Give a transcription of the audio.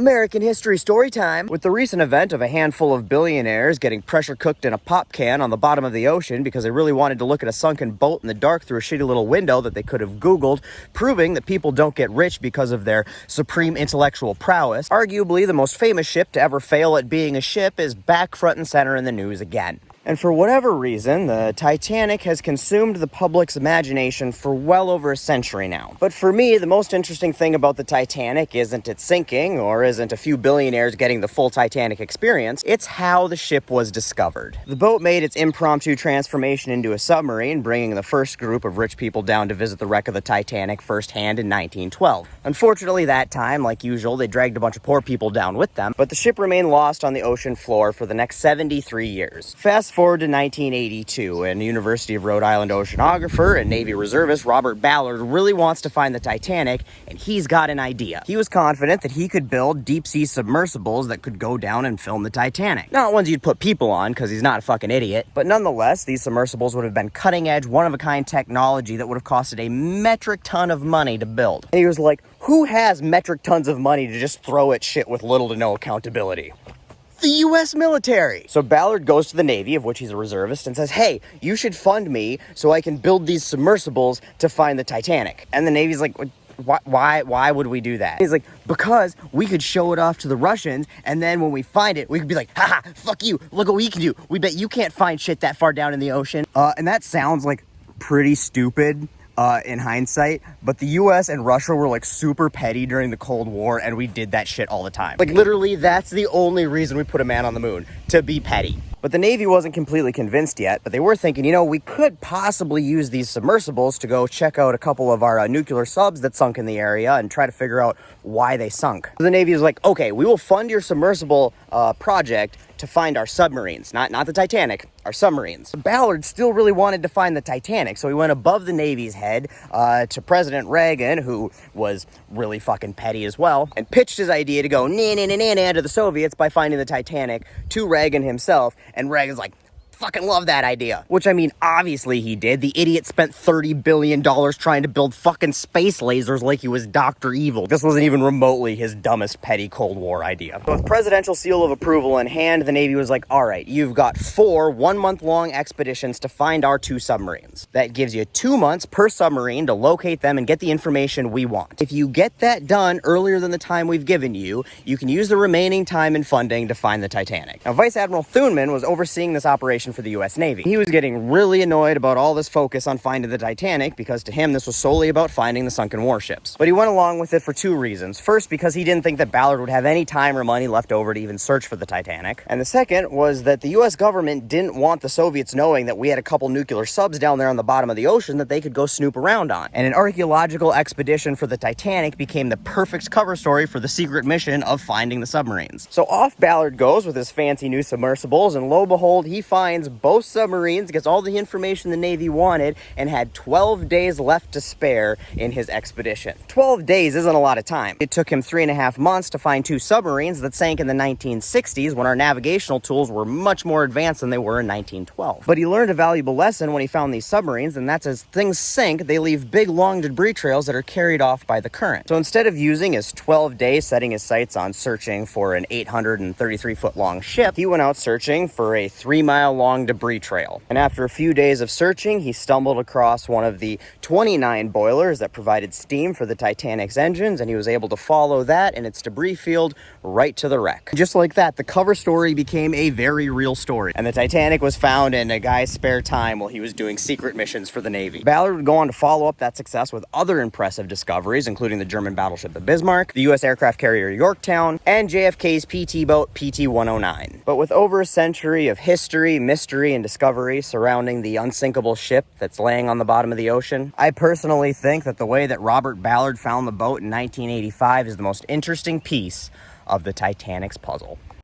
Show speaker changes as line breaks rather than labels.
American history story time. With the recent event of a handful of billionaires getting pressure cooked in a pop can on the bottom of the ocean because they really wanted to look at a sunken boat in the dark through a shitty little window that they could have Googled, proving that people don't get rich because of their supreme intellectual prowess, arguably the most famous ship to ever fail at being a ship is back front and center in the news again. And for whatever reason, the Titanic has consumed the public's imagination for well over a century now. But for me, the most interesting thing about the Titanic isn't its sinking, or isn't a few billionaires getting the full Titanic experience, it's how the ship was discovered. The boat made its impromptu transformation into a submarine, bringing the first group of rich people down to visit the wreck of the Titanic firsthand in 1912. Unfortunately, that time, like usual, they dragged a bunch of poor people down with them, but the ship remained lost on the ocean floor for the next 73 years. Fast forward to 1982, and University of Rhode Island oceanographer and Navy reservist Robert Ballard really wants to find the Titanic, and he's got an idea. He was confident that he could build deep-sea submersibles that could go down and film the Titanic. Not ones you'd put people on, because he's not a fucking idiot, but nonetheless, these submersibles would have been cutting-edge, one-of-a-kind technology that would have costed a metric ton of money to build. And he was like, who has metric tons of money to just throw at shit with little to no accountability? The U.S. military. So Ballard goes to the Navy, of which he's a reservist, and says, hey, you should fund me so I can build these submersibles to find the Titanic. And the Navy's like, why would we do that? He's like, because we could show it off to the Russians, and then when we find it, we could be like, haha, fuck you, look what we can do. We bet you can't find shit that far down in the ocean. And that sounds like pretty stupid. In hindsight, but the US and Russia were like super petty during the Cold War, and we did that shit all the time. Like literally, that's the only reason we put a man on the moon, to be petty. But the Navy wasn't completely convinced yet, but they were thinking, you know, we could possibly use these submersibles to go check out a couple of our nuclear subs that sunk in the area and try to figure out why they sunk. So the Navy was like, okay, we will fund your submersible project to find our submarines, not the Titanic, our submarines. Ballard still really wanted to find the Titanic, so he went above the Navy's head to President Reagan, who was really fucking petty as well, and pitched his idea to go na to the Soviets by finding the Titanic to Reagan himself, and Reagan's like, fucking love that idea. Which, I mean, obviously he did. The idiot spent $30 billion trying to build fucking space lasers like he was Dr. Evil. This wasn't even remotely his dumbest petty Cold War idea. With presidential seal of approval in hand, the Navy was like, all right, you've got 4 one-month-long expeditions to find our 2 submarines. That gives you 2 months per submarine to locate them and get the information we want. If you get that done earlier than the time we've given you, you can use the remaining time and funding to find the Titanic. Now, Vice Admiral Thunman was overseeing this operation for the U.S. Navy. He was getting really annoyed about all this focus on finding the Titanic because to him this was solely about finding the sunken warships. But he went along with it for 2 reasons. First, because he didn't think that Ballard would have any time or money left over to even search for the Titanic. And the second was that the U.S. government didn't want the Soviets knowing that we had a couple nuclear subs down there on the bottom of the ocean that they could go snoop around on. And an archaeological expedition for the Titanic became the perfect cover story for the secret mission of finding the submarines. So off Ballard goes with his fancy new submersibles, and lo and behold, he finds both submarines, gets all the information the Navy wanted, and had 12 days left to spare in his expedition. 12 days isn't a lot of time. It took him 3.5 months to find 2 submarines that sank in the 1960s when our navigational tools were much more advanced than they were in 1912. But he learned a valuable lesson when he found these submarines, and that's as things sink, they leave big long debris trails that are carried off by the current. So instead of using his 12 days setting his sights on searching for an 833-foot long ship, he went out searching for a 3-mile long debris trail. And after a few days of searching, he stumbled across one of the 29 boilers that provided steam for the Titanic's engines, and he was able to follow that and its debris field right to the wreck. Just like that, the cover story became a very real story, and the Titanic was found in a guy's spare time while he was doing secret missions for the Navy. Ballard would go on to follow up that success with other impressive discoveries, including the German battleship the Bismarck, the U.S. aircraft carrier Yorktown, and JFK's PT boat PT-109. But with over a century of history, mystery, and discovery surrounding the unsinkable ship that's laying on the bottom of the ocean, I personally think that the way that Robert Ballard found the boat in 1985 is the most interesting piece of the Titanic's puzzle.